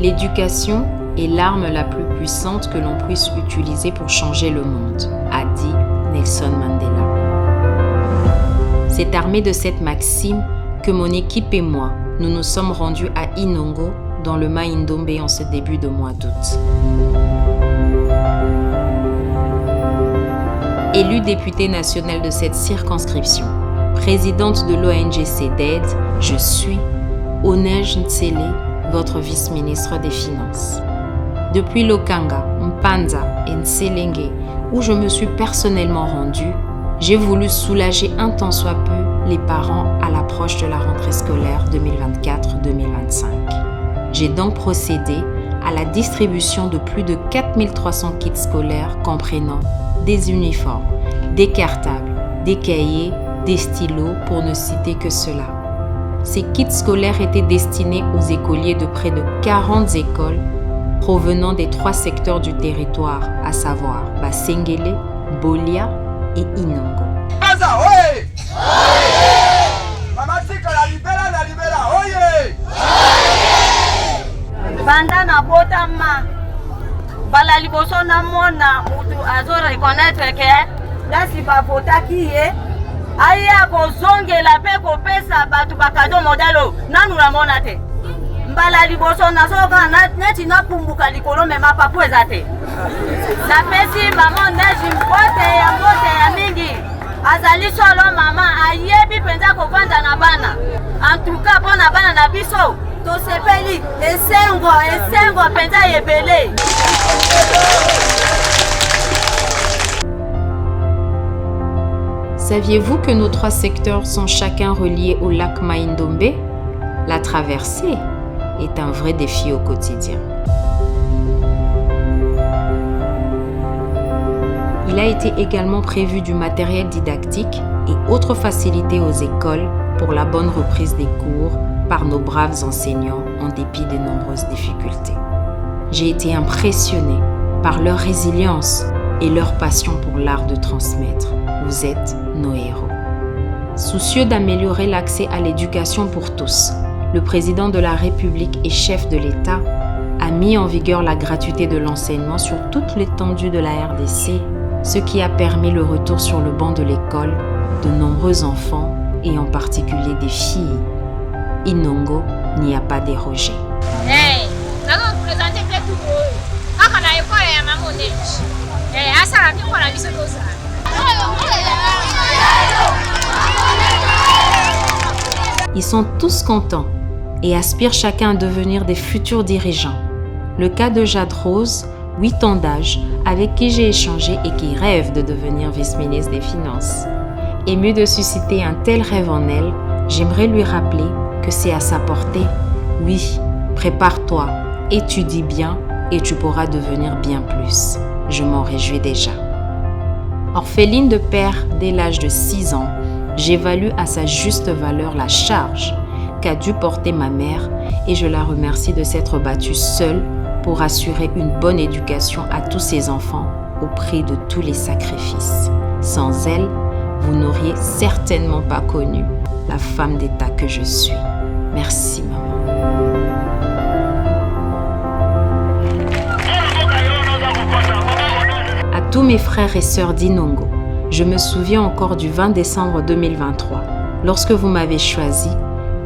L'éducation est l'arme la plus puissante que l'on puisse utiliser pour changer le monde, a dit Nelson Mandela. C'est armé de cette maxime que mon équipe et moi, nous nous sommes rendus à Inongo, dans le Mai-Ndombe en ce début de mois d'août. Élue députée nationale de cette circonscription, présidente de l'ONG CEDED, je suis Onej Ntsele, votre vice-ministre des Finances. Depuis Lokanga, Mpanza et Nselenge, où je me suis personnellement rendue, j'ai voulu soulager un tant soit peu les parents à l'approche de la rentrée scolaire 2024-2025. J'ai donc procédé à la distribution de plus de 4300 kits scolaires comprenant des uniformes, des cartables, des cahiers, des stylos pour ne citer que cela. Ces kits scolaires étaient destinés aux écoliers de près de 40 écoles provenant des 3 secteurs du territoire, à savoir Basengele, Bolia et Inongo. Banda na botama bala liboso na mona mutu azo reconnaître que lasi bavotaki ye aya kozongela pe kopesa batu bakado modelo nanu na mona te mbala liboso nazoka neti napumbuka likolo mema papu eza te napesi mama neji mbote ya mingi azali solo mama ayebi penza kovanda na bana antuka mpona bana na biso tosepeli esengo penza yebele. Saviez-vous que nos 3 secteurs sont chacun reliés au lac Mai-Ndombe? La traversée est un vrai défi au quotidien. Il a été également prévu du matériel didactique et autres facilités aux écoles pour la bonne reprise des cours par nos braves enseignants en dépit des nombreuses difficultés. J'ai été impressionnée par leur résilience et leur passion pour l'art de transmettre. Vous êtes nos héros. Soucieux d'améliorer l'accès à l'éducation pour tous, le président de la République et chef de l'État a mis en vigueur la gratuité de l'enseignement sur toute l'étendue de la RDC, ce qui a permis le retour sur le banc de l'école de nombreux enfants et en particulier des filles. Inongo n'y a pas dérogé. Hey, nous allons vous présenter tout le monde. Quand on a école, il y a maman neige. Hey, à ça, on a vu ce que ça. Ils sont tous contents et aspirent chacun à devenir des futurs dirigeants. Le cas de Jade Rose, 8 ans d'âge, avec qui j'ai échangé et qui rêve de devenir vice-ministre des Finances. Émue de susciter un tel rêve en elle, j'aimerais lui rappeler que c'est à sa portée. Oui, prépare-toi, étudie bien et tu pourras devenir bien plus. Je m'en réjouis déjà. Orpheline de père dès l'âge de 6 ans, j'évalue à sa juste valeur la charge qu'a dû porter ma mère et je la remercie de s'être battue seule pour assurer une bonne éducation à tous ses enfants au prix de tous les sacrifices. Sans elle, vous n'auriez certainement pas connu la femme d'État que je suis. Merci, maman. À tous mes frères et sœurs d'Inongo, je me souviens encore du 20 décembre 2023, lorsque vous m'avez choisi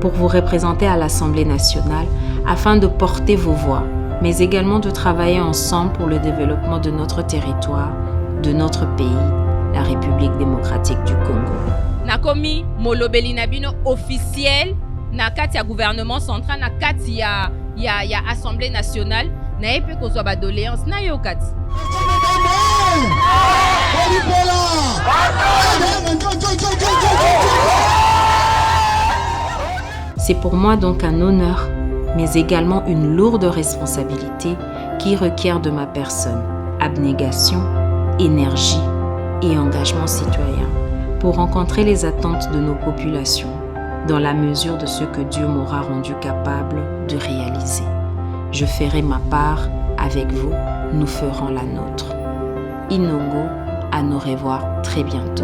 pour vous représenter à l'Assemblée nationale afin de porter vos voix, mais également de travailler ensemble pour le développement de notre territoire, de notre pays, la République démocratique du Congo. Nakomi molobeli nabino officiel na kati ya gouvernement central na kati ya Assemblée nationale na epe kozwa ba doléance na yo kati. C'est pour moi donc un honneur, mais également une lourde responsabilité qui requiert de ma personne abnégation, énergie et engagement citoyen pour rencontrer les attentes de nos populations dans la mesure de ce que Dieu m'aura rendu capable de réaliser. Je ferai ma part avec vous, nous ferons la nôtre. Inongo, à nous revoir très bientôt.